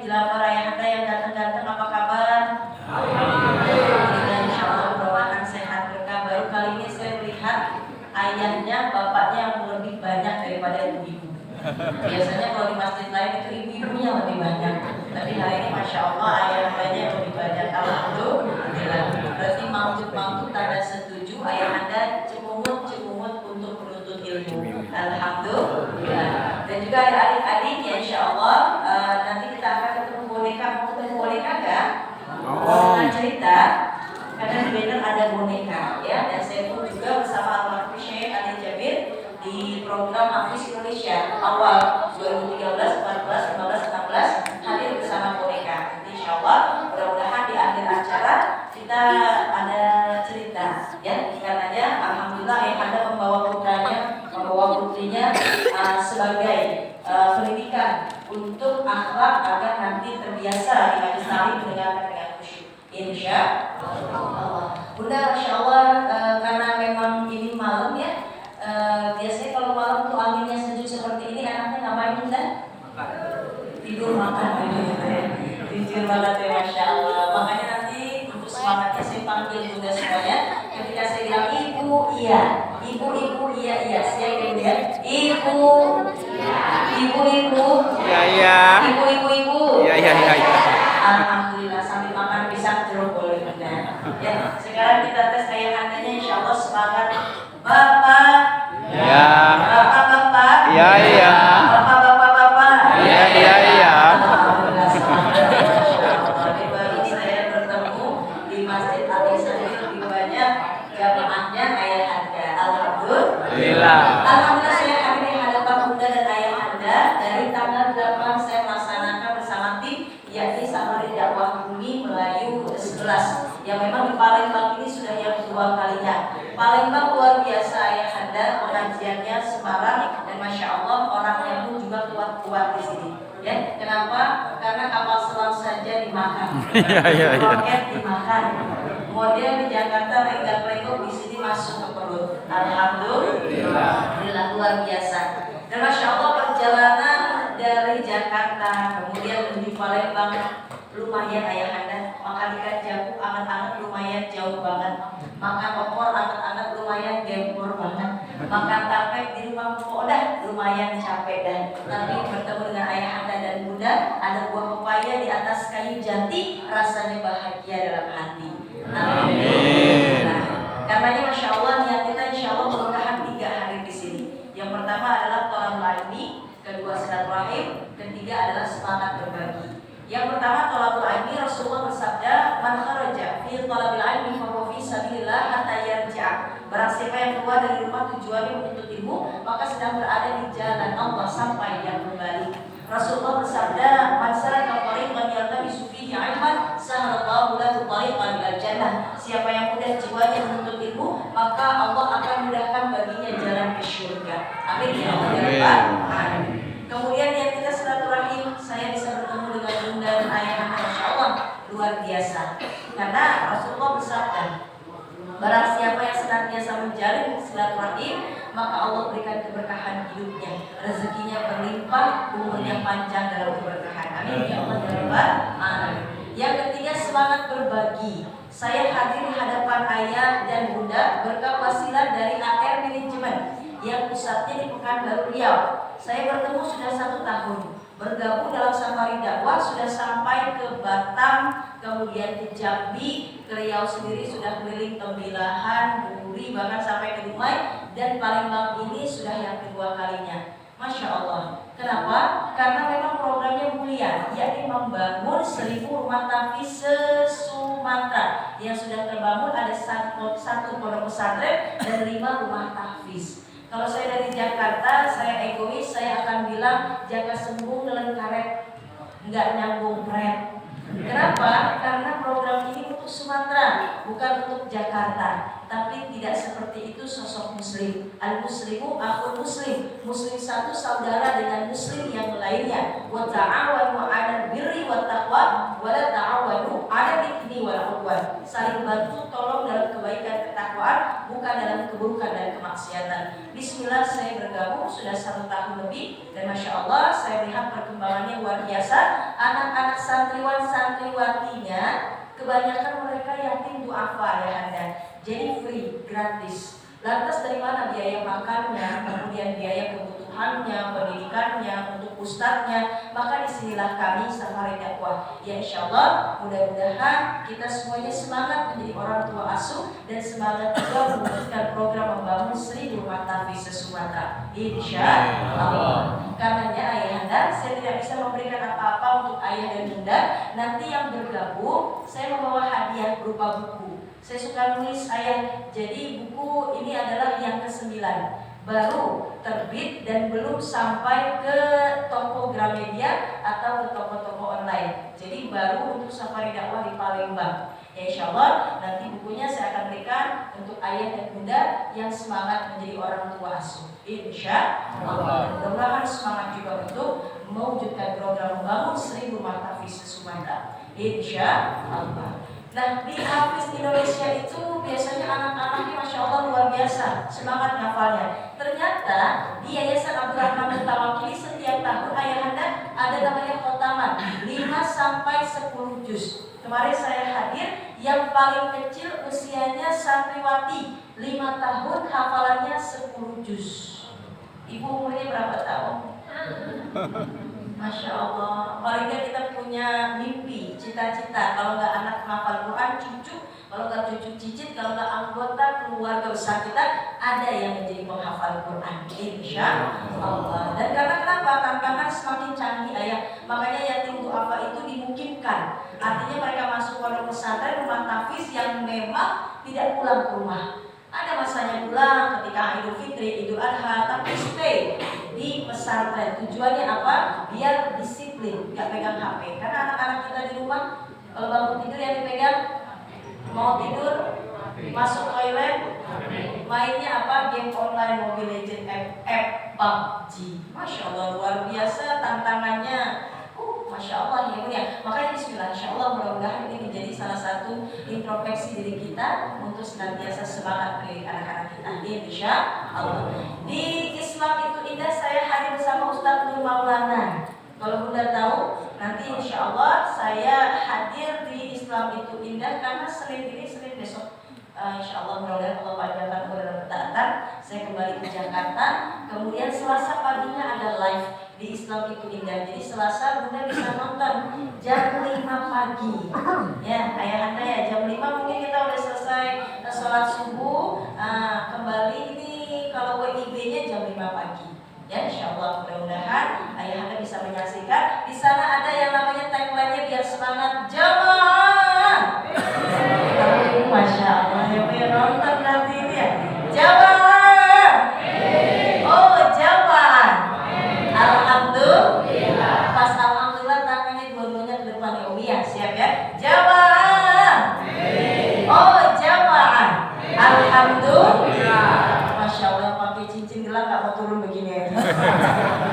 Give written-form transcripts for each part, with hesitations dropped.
Bila para ayahanda yang ganteng-ganteng apa kabar? Alhamdulillah, insyaallah mudah-mudahan sehat berkah. Baru kali ini saya melihat ayahnya, bapaknya yang lebih banyak daripada ibu-ibu. Biasanya kalau di masjid lain itu ibu-ibunya lebih banyak. Tapi hari ini masya Allah ayah-ayahnya yang lebih banyak. Alhamdulillah. Berarti maksud tanda setuju ayahanda cemungut untuk menuntut ilmu. Alhamdulillah. Dan juga adik-adik ya insya Allah nanti kita akan ketemu boneka. Mau ketemu boneka nggak? Mau cerita? Karena di banner ada boneka ya. Dan saya pun juga bersama almarhum Syekh Ali Jabir di program Hafiz Indonesia awal 2013, 14, 15, 16 hadir bersama boneka. Insya Allah mudah-mudahan di akhir acara kita ada cerita ya. Karenanya alhamdulillah ayahanda membawa putranya, membawa putrinya sebagai pendidikan untuk akhlak agar nanti terbiasa di majelis taklim mendengarkan dengan khusyuk. Insya Allah. Bunda, masya Allah karena memang ini malam ya. Biasanya kalau malam tuh anginnya sejuk seperti ini anaknya ngapain Bunda? Tidur makan. Tidur banget ya masya Allah. Makanya nanti untuk semangatnya saya panggil Bunda semuanya. Ketika saya bilang ibu iya, ibu iya, saya kemudian ibu iya, ibu iya. Alhamdulillah sambil makan pisang jeruk boleh Bunda. Ya, sekarang kita tes ayahandanya insya Allah semangat. Bapak, ya. Bapak, iya. Bapak, iya. Alhamdulillah semangat. Baru saya bertemu di Masjid Al-Ihsan ini lebih banyak jamaahnya ayahanda. Alhamdulillah. Alhamdulillah saya hadir di hadapan Bunda dan ayahanda. Dari tanggal 8 saya melaksanakan bersama tim yakni Safari Dakwah Bumi Melayu 11 yang memang di Palembang ini sudah yang kedua kalinya. Palembang luar biasa ayahanda, pengajiannya Semarang dan masya Allah orangnya pun juga kuat-kuat di sini. Ya, kenapa? Karena kapal selam saja dimakan, roket dimakan, model di Jakarta lenggak-lenggok di sini masuk ke perut. Alhamdulillah, luar biasa. Dan masya Allah perjalanan dari Jakarta kemudian menuju Palembang lumayan ayahanda. Makan ikan jago anget-anget lumayan jauh banget. Makan opor anget-anget lumayan gempor banget. Makan tape di rumah udah lumayan capek dan tapi bertemu dengan ayahanda dan bunda ada buah pepaya di atas kayu jati rasanya bahagia dalam hati. Amin. Nah, karenanya masya Allah niat kita insya Allah mudah-mudahan 3 hari di sini. Yang pertama adalah tolong ilmi, kedua silaturahim, ketiga adalah semangat berbagi. Yang pertama tolabul ilmi, Rasulullah bersabda, man kharaja fi talabil ilmi fa huwa fi sabilillah hatta yarji'a. Barang siapa yang keluar dari rumah tujuannya menuntut ilmu, maka sedang berada di jalan Allah sampai dia kembali. Rasulullah bersabda, man salaka tariqan yaltamisu fihi ilman, sahalallahu lahu tariqan ilal jannah. Siapa yang mudah jiwanya menuntut ilmu, maka Allah akan mudahkan baginya jalan ke surga. Amin ya Allah. Amin. Kemudian yang kita silaturahim, saya bisa bertemu dengan bunda dan ayah, masya Allah luar biasa. Karena Rasulullah bersabda, barang siapa yang senantiasa menjalin silaturahim, maka Allah berikan keberkahan hidupnya, rezekinya berlimpah, umurnya panjang dalam keberkahan. Amin ya Allah ya Rabbal alamin. Yang ketiga semangat berbagi. Saya hadir di hadapan ayah dan bunda berkat wasilah dari AR Manajemen yang pusatnya di Pekanbaru Riau. Saya bertemu sudah 1 tahun, bergabung dalam safari dakwah sudah sampai ke Batam, kemudian ke Jambi, ke Riau sendiri sudah keliling Tembilahan, Duri, bahkan sampai ke Dumai, dan Palembang ini sudah yang kedua kalinya. Masya Allah. Kenapa? Karena memang programnya mulia, yakni membangun 1000 rumah tahfiz se-Sumatera. Yang sudah terbangun ada 1 pondok pesantren dan 5 rumah tahfiz. Kalau saya dari Jakarta, saya egois, saya akan bilang jaga sembung nelen karet, nggak nyambung pret. Kenapa? Karena program ini untuk Sumatera, bukan untuk Jakarta. Tapi tidak seperti itu sosok muslim. Al-muslimu akhul muslim. Muslim satu saudara dengan muslim yang lainnya. Wa ta'awanu 'alal birri wat taqwa wa la ta'awanu 'alal itsmi wal 'udwan. Saling bantu tolong dalam kebaikan ketakwaan, bukan dalam keburukan dan kemaksiatan. Bismillah, saya bergabung sudah 1 tahun lebih dan Masya Allah saya lihat perkembangannya luar biasa. Anak-anak santriwan santriwatinya kebanyakan mereka yatim duafa ya Anda. Jadi free, gratis. Lantas dari mana biaya makannya, kemudian biaya kebutuhannya, pendidikannya, untuk ustadznya? Maka disinilah kami Safari Dakwah. Ya insya Allah mudah-mudahan kita semuanya semangat menjadi orang tua asuh dan semangat juga melanjutkan program membangun 1000 rumah tahfiz se-Sumatera. Insya Allah. Karenanya ayahanda, saya tidak bisa memberikan apa-apa untuk ayah dan bunda. Nanti yang bergabung, saya membawa hadiah berupa buku. Saya suka nulis ayah, jadi buku ini adalah yang ke-9, baru terbit dan belum sampai ke toko Gramedia atau ke toko-toko online. Jadi baru untuk Safari Dakwah di Palembang. Ya insya Allah nanti bukunya saya akan berikan untuk ayah dan bunda yang semangat menjadi orang tua asuh. Insya Allah. Mudah-mudahan semangat juga untuk mewujudkan program membangun 1000 rumah tahfiz se-Sumatera. Insya Allah. Nah, di Hafiz Indonesia itu biasanya anak-anaknya Masya Allah luar biasa semangat ngafalnya. Ternyata di Yayasan Abdurrahman Mutawakili setiap tahun ayahanda ada namanya khotaman 5-10 juz. Kemarin saya hadir, yang paling kecil usianya santriwati 5 tahun, hafalannya 10 juz. Ibu umurnya berapa tahun? Masya Allah, paling nggak kita punya mimpi, cita-cita. Kalau nggak anak hafal Quran, cucu. Kalau nggak cucu cicit, kalau nggak anggota keluarga besar kita, ada yang menjadi penghafal Quran. Insya Allah. Dan karena kenapa? Tantangan semakin canggih ayah. Makanya yatim duafa itu dimungkinkan. Artinya mereka masuk pondok pesantren rumah tahfiz yang memang tidak pulang ke rumah. Ada masanya pulang ketika Idul Fitri, Idul Adha, tapi stay di pesantren. Tujuannya apa? Biar disiplin, gak pegang HP. Karena anak-anak kita di rumah kalau bangun tidur yang dipegang, mau tidur, masuk toilet, mainnya apa? Game online, Mobile Legends, app PUBG. Masya Allah luar biasa tantangannya. Masya Allah ya Bu ya. Makanya bismillah, insya Allah mudah-mudahan ini menjadi salah satu introspeksi diri kita untuk senantiasa semangat mendidik anak-anak kita. Insya Allah. Di Islam itu indah, saya hadir bersama Ustadz Nur Maulana. Kalau Bunda tahu, nanti insya Allah saya hadir di Islam itu indah karena Senin ini, Senin besok. Insya Allah mudah-mudahan Allah panjangkan umur dan ketaatan. Saya kembali ke Jakarta. Kemudian Selasa paginya ada live di Islam itu indah. Jadi Selasa Bunda bisa nonton jam 5 pagi. Ya, ayahanda ya jam 5 mungkin kita udah selesai sholat subuh. Kembali ini kalau WIB-nya jam 5 pagi. Ya, insya Allah mudah-mudahan ayahanda bisa menyaksikan. Di sana ada yang namanya tagline-nya biar semangat jamaah. Masya Allah, yang nonton nanti ini ya. Jamaah. Oh, jamaah. Alhamdulillah. Pas alhamdulillah tangannya dua-duanya ke depan ya Umi ya. Siap ya. Jamaah. Oh, jamaah. Alhamdulillah. Masya Allah pakai cincin gelang gak mau turun begini aja.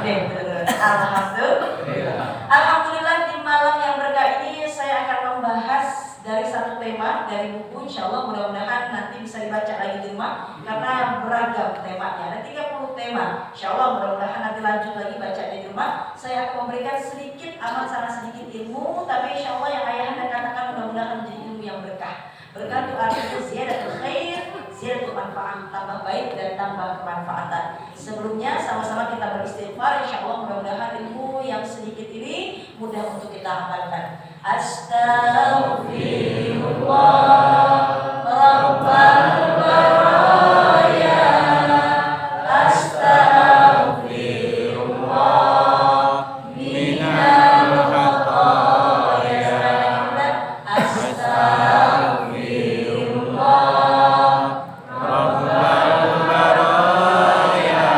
Oke, alhamdulillah. Alhamdulillah di malam yang berkah ini saya akan membahas dari satu tema dari buku. Insya Allah mudah-mudahan nanti bisa dibaca lagi di rumah karena beragam temanya. Ada 30 tema. Insya Allah mudah-mudahan nanti lanjut lagi baca di rumah. Saya akan memberikan sedikit amal sangat sedikit ilmu, tapi insya Allah yang ayahanda katakan mudah-mudahan menjadi ilmu yang berkah. Berkah itu artinya ziyadatul khair, ziyadatul manfaat, tambah baik dan tambah kemanfaatan. Sebelumnya sama-sama kita beristighfar. Insya Allah mudah-mudahan ilmu yang sedikit ini mudah untuk kita hafalkan. Astaghfirullah Rabbal baraya. Astaghfirullah minal khataya. Astaghfirullah Rabbal baraya.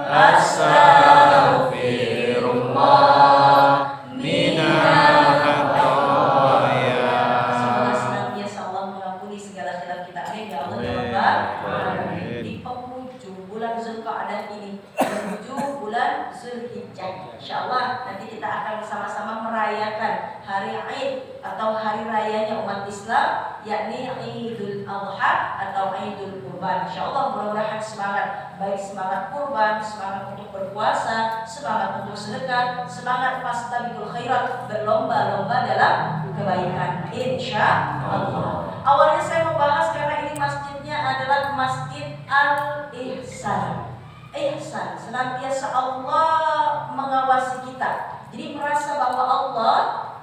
Astaghfirullah minal. Insya Allah nanti kita akan bersama-sama merayakan hari Id atau hari rayanya umat Islam, yakni Idul Adha atau Idul Kurban. Insyaallah mudah-mudahan semangat, baik semangat kurban, semangat untuk berpuasa, semangat untuk sedekah, semangat fastabiqul khairat, berlomba-lomba dalam kebaikan insyaallah. Awalnya saya membahas karena ini masjidnya adalah Masjid Al-Ihsan. Ihsan, senantiasa Allah mengawasi kita. Jadi merasa bahwa Allah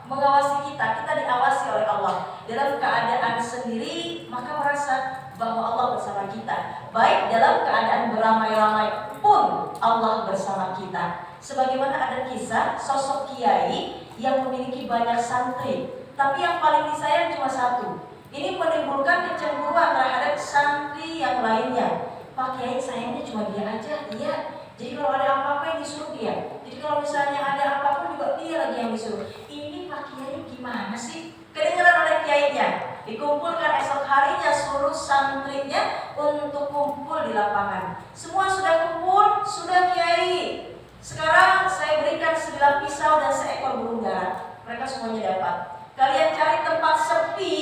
mengawasi kita, kita diawasi oleh Allah. Dalam keadaan sendiri, maka merasa bahwa Allah bersama kita. Baik dalam keadaan beramai-ramai pun Allah bersama kita. Sebagaimana ada kisah sosok kiai yang memiliki banyak santri, tapi yang paling disayang cuma satu. Ini menimbulkan kecemburuan terhadap santri yang lainnya. Pak Kiai sayangnya cuma dia aja, iya. Jadi kalau ada apa-apa yang disuruh dia. Jadi kalau misalnya ada apapun juga dia lagi yang disuruh. Ini Pak Kiai gimana sih? Kedengeran oleh kiainya. Dikumpulkan esok harinya seluruh santrinya untuk kumpul di lapangan. Semua sudah kumpul, sudah Kiai. Sekarang saya berikan sebilah pisau dan seekor burung dara. Mereka semuanya dapat. Kalian cari tempat sepi,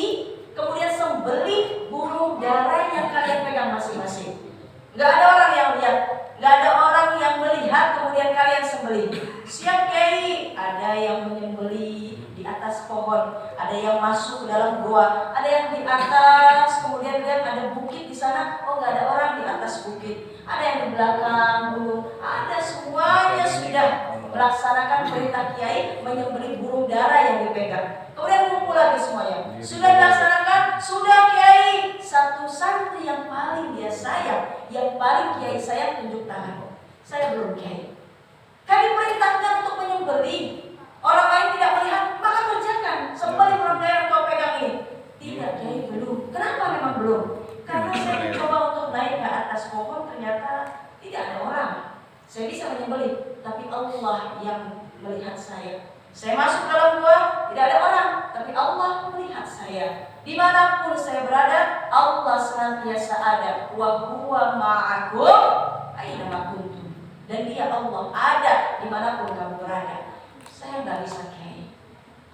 kemudian sembelih burung dara yang kalian pegang masing-masing. Gak ada orang yang lihat, gak ada orang yang melihat, kemudian kalian sembelih. Siap Kiai, ada yang menyembelih di atas pohon, ada yang masuk ke dalam gua, ada yang di atas, kemudian lihat ada bukit di sana, oh gak ada orang di atas bukit, ada yang di belakang gunung, ada, semuanya sudah melaksanakan perintah Kiai menyembelih burung dara yang dipegang. Kemudian kumpul lagi semuanya, sudah dilaksanakan, sudah Kiai. Satu santri yang paling dia sayang, yang paling Kiai sayang, tunjuk tangan. Saya belum Kiai. Kan diperintahkan untuk menyembelih, orang lain tidak melihat, maka kerjakan. Sembelih burung dara yang kau pegang ini. Tidak Kiai, belum. Kenapa memang belum? Karena saya mencoba untuk naik ke atas pohon, ternyata tidak ada orang. Saya bisa menyembelih, tapi Allah yang melihat saya. Saya masuk dalam gua, tidak ada orang, tapi Allah melihat saya. Dimanapun saya berada, Allah senantiasa ada. Wa huwa ma'akum aina ma kuntum. Dan Dia Allah ada dimanapun kamu berada. Saya nggak bisa Kiai.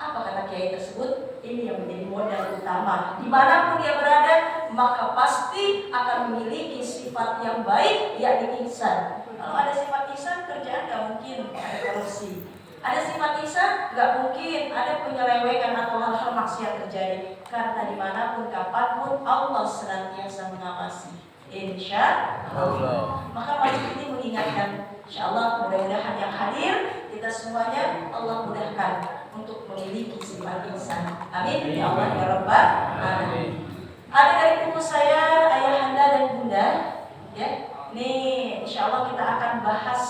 Apa kata Kiai tersebut? Ini yang menjadi modal utama. Dimanapun dia berada, maka pasti akan memiliki sifat yang baik, yakni ihsan. Kalau ada sifat ihsan, kerjaan nggak mungkin ada korupsi. Ada sifat ihsan, nggak mungkin ada penyelewengan atau hal-hal maksiat terjadi. Karena dimanapun, kapanpun, Allah senantiasa mengawasi. Insya Allah. Maka pagi ini mengingatkan, insya Allah mudah-mudahan yang hadir, kita semuanya Allah mudahkan untuk memiliki sifat ihsan. Amin. Ya Allah ya Rabbal Alamin. Ada dari buku saya, Ayahanda dan Bunda, ya. Nih, insya Allah kita akan bahas.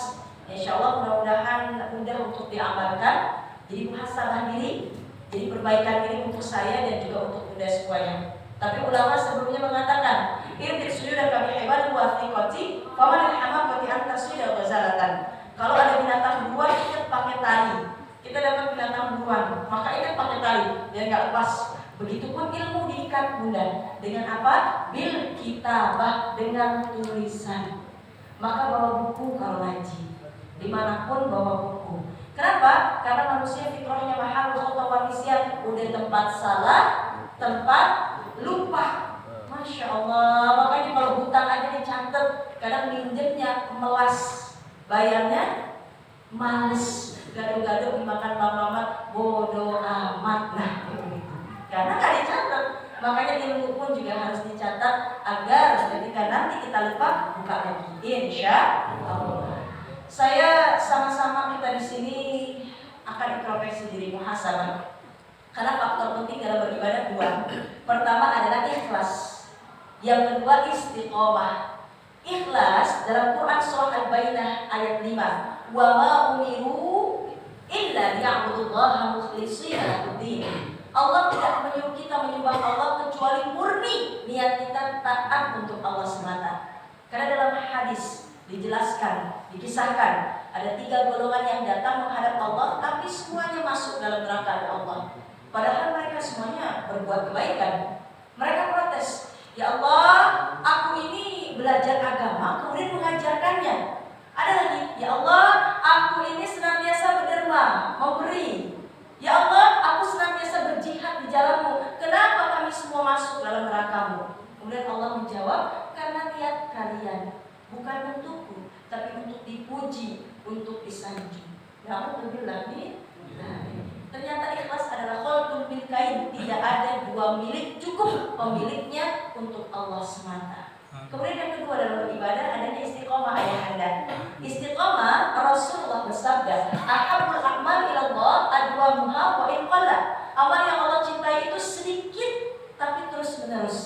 Insya Allah mudah-mudahan mudah untuk diamalkan. Jadi muhasabah diri, jadi perbaikan diri untuk saya dan juga untuk Bunda semuanya. Tapi ulama sebelumnya mengatakan, irti sujudan kami hebat wa thiqati, faman al-hamakati anta sujudan ghazalatan. Kalau ada binatang buruan, ikat pakai tali. Kita dapat binatang buruan, maka ikat pakai tali biar nggak lepas. Begitupun ilmu diikat Bunda. Dengan apa? Bil kitabah, dengan tulisan. Maka bawa buku kalau ngaji. Dimanapun bawa buku. Kenapa? Karena manusia fitrahnya mahal khotawanisyah. Udah tempat salah, tempat lupa. Masya Allah. Makanya kalau hutang aja dicatat, kadang minjemnya melas, bayarnya males, gado-gado dimakan lama-lama, bodoh amat. Nah, itu. Karena nggak dicatat. Makanya ilmu pun juga harus dicatat agar ketika nanti kita lupa, buka lagi. Insya Allah. Saya sama-sama kita di sini akan introspeksi diri, muhasabah. Karena faktor penting dalam beribadah dua. Pertama adalah ikhlas. Yang kedua istiqomah. Ikhlas dalam Quran surah Al-Baqarah ayat 5. Wa ma umiru illa liya'budullaha mukhlishina lahu-d-din. Allah tidak menyuruh kita menyembah Allah kecuali murni niat kita taat untuk Allah semata. Karena dalam hadis dijelaskan, dikisahkan ada 3 golongan yang datang menghadap Allah, tapi semuanya masuk dalam neraka Allah. Padahal mereka semuanya berbuat kebaikan. Mereka protes, ya Allah, aku ini belajar agama kemudian mengajarkannya. Ada lagi, ya Allah, aku ini senantiasa berderma, memberi. Ya Allah, aku senantiasa berjihad Alhamdulillah. Ternyata ikhlas adalah khalqul bil kain, tidak ada dua milik, cukup pemiliknya untuk Allah semata. Kemudian yang kedua dalam beribadah adanya istiqomah ayahanda. Istiqomah, Rasulullah bersabda, ahabbul a'mal ilallah adwamuha wa in qalla. Amal yang Allah cintai itu sedikit tapi terus menerus.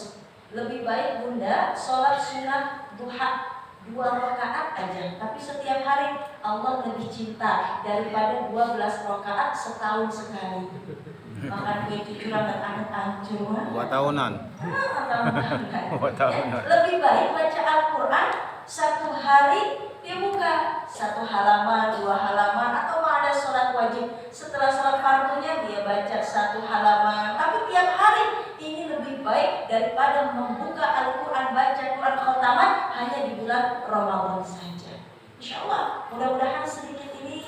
Lebih baik bunda sholat sunat duha 2 rakaat aja, tapi setiap hari Allah lebih cinta daripada 12 rakaat setahun sekali. Makan kue cucuran dan anget-anget cuma 2 tahunan. 2 tahunan. Lebih baik baca Al-Quran 1 hari dia buka 1 halaman, 2 halaman, atau ada sholat wajib setelah sholat fardunya dia baca 1 halaman. Tapi tiap hari ini lebih baik daripada membuka Al-Quran, baca Quran khataman hanya di bulan Ramadan saja. Insya Allah mudah-mudahan sedikit ini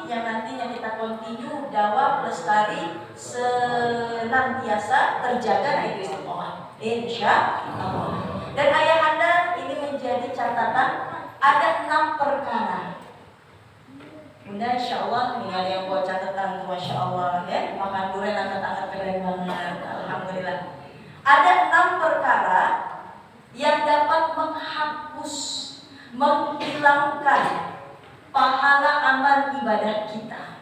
yang nantinya kita continue dakwah lestari senantiasa terjaga itu istiqomah insya Allah. Dan ayahanda ini menjadi catatan ada 6 perkara. Bunda insya Allah ini ada yang buat catatan tuh masya Allah ya, makan durian angkat-angkat keren banget, alhamdulillah. Ada 6 perkara yang dapat menghapus, menghilangkan pahala amal ibadah kita.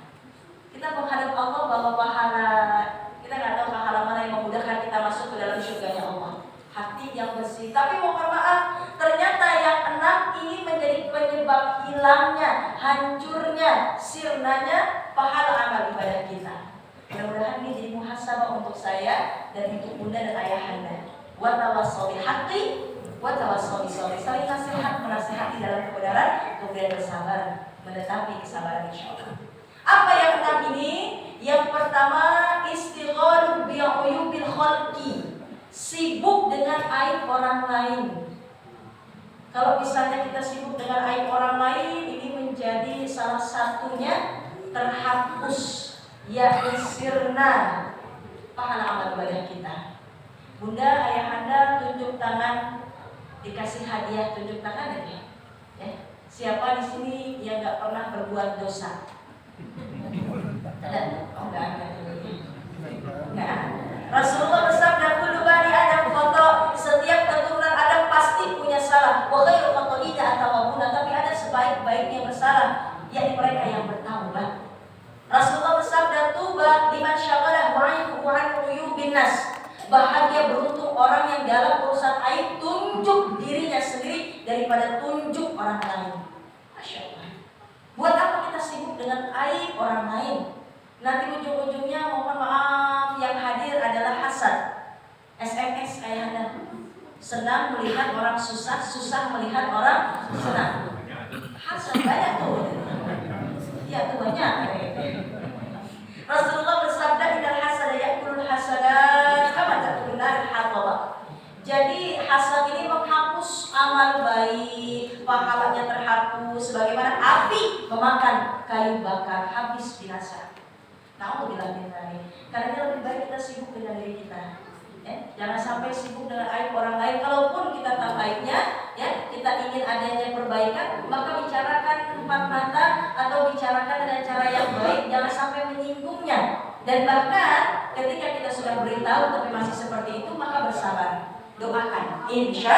Kita menghadap Allah bahwa pahala kita nggak tahu pahala mana yang memudahkan kita masuk ke dalam surganya Allah. Hati yang bersih. Tapi mohon maaf, ternyata yang 6 ini menjadi penyebab hilangnya, hancurnya, sirnanya pahala amal ibadah kita. Mudah-mudahan ini jadi muhasabah untuk saya dan untuk bunda dan ayahanda. Wa tawassau bil haqqi wa tawassau bis sabr. Saling nasihat, menasihati dalam kebenaran, kemudian bersabar, menetapi kesabaran insyaallah. Apa yang 6 ini? Yang pertama, istighalu bi uyubil khalqi. Sibuk dengan aib orang lain. Kalau misalnya kita sibuk dengan aib orang lain, ini menjadi salah satunya terhapus, yakni sirna pahala amal ibadah kita. Bunda, ayahanda tunjuk tangan, dikasih hadiah tunjuk tangan aja. Ya. Siapa di sini yang nggak pernah berbuat dosa? Ada? Oh, nggak ada. Nggak. Rasulullah bersabda, kullu bani Adam khata', setiap keturunan Adam pasti punya salah. Wa ghairu khata'ina atawabuna, tapi ada sebaik-baiknya bersalah, yakni mereka yang bertaubat. Rasulullah bersabda, tuba liman syaghalahu 'an uyubin nas. Bahagia beruntung orang yang dalam urusan aib tunjuk dirinya sendiri daripada tunjuk orang lain. Masya Allah. Buat apa kita sibuk dengan aib orang lain? Nanti ujung-ujungnya mohon maaf yang hadir adalah hasad. SMS ayahanda. Senang melihat orang susah, susah melihat orang senang. Hasad banyak tuh. Ya tuh banyak. Rasulullah bersabda, innal hasada ya'kulul hasadat kama ta'kulun nar al-hatabah. Jadi hasad ini menghapus amal baik, pahalanya terhapus sebagaimana api memakan kayu bakar, habis binasa. Nauzubillah min dzalik. Karena lebih baik kita sibuk dengan diri kita. Ya, jangan sampai sibuk dengan aib orang lain. Kalaupun kita tahu aibnya, ya, kita ingin adanya perbaikan, maka bicarakan 4 mata atau bicarakan dengan cara yang baik, jangan sampai menyinggungnya. Dan bahkan ketika kita sudah beritahu tapi masih seperti itu, maka bersabar. Doakan, insya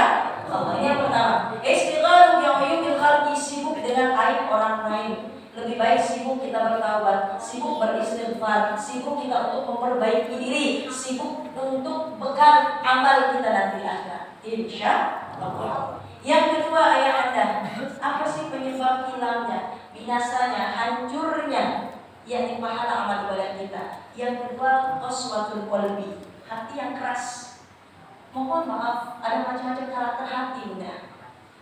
Allah. Ini yang pertama. Istighalu bi uyubil khalqi, sibuk dengan aib orang lain. Lebih baik sibuk kita bertaubat, sibuk beristighfar, sibuk kita untuk memperbaiki diri, sibuk untuk bekal amal kita nanti akhirat. Insya Allah. Yang kedua ayahanda, apa sih penyebab hilangnya, binasanya, hancurnya, yakni pahala amal ibadah kita? Yang kedua, qaswatul qalbi, hati yang keras. Mohon maaf, ada macam-macam karakter hati bunda.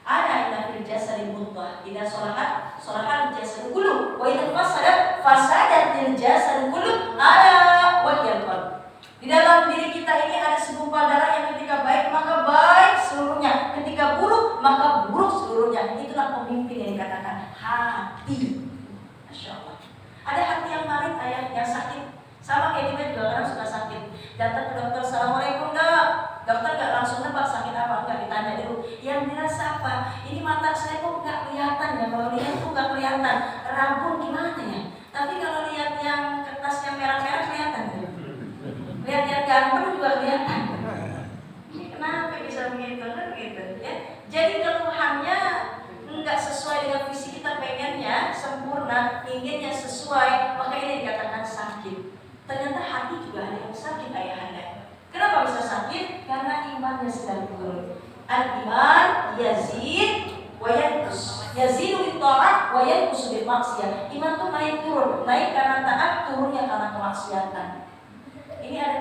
Ada inna fil jasadi mudghah, idza salahat salahat jasadu kullu, wa idza fasadat fasadatil jasadu kullu, ala wa hiya qalb. Di dalam diri kita ini ada segumpal darah yang ketika baik maka baik seluruhnya, ketika buruk maka buruk seluruhnya. Itulah pemimpin yang dikatakan hati. Masya Allah. Ada hati yang marit ayah, yang sakit. Sama kayak kita juga kadang suka sakit. Datang ke dokter, assalamualaikum dok. Dokter nggak langsung nebak sakit apa, nggak ditanya dulu. Yang dirasa apa? Ini mata saya kok nggak kelihatan ya, kalau lihat tuh nggak kelihatan. Rabun gimana ya? ganteng juga kelihatan. Ini kenapa bisa begitu kan gitu ya? Jadi keluhannya nggak sesuai dengan visi kita pengennya sempurna, inginnya sesuai, maka ini dikatakan sakit. Ternyata hati juga ada yang sakit ayahanda. Kenapa bisa sakit? Karena imannya sedang turun. Al-iman yazid wa yanqus. Yazidu bil ta'at wa yanqus bil maksiyah. Iman tuh naik turun, naik karena taat, turunnya karena kemaksiatan. Ini ada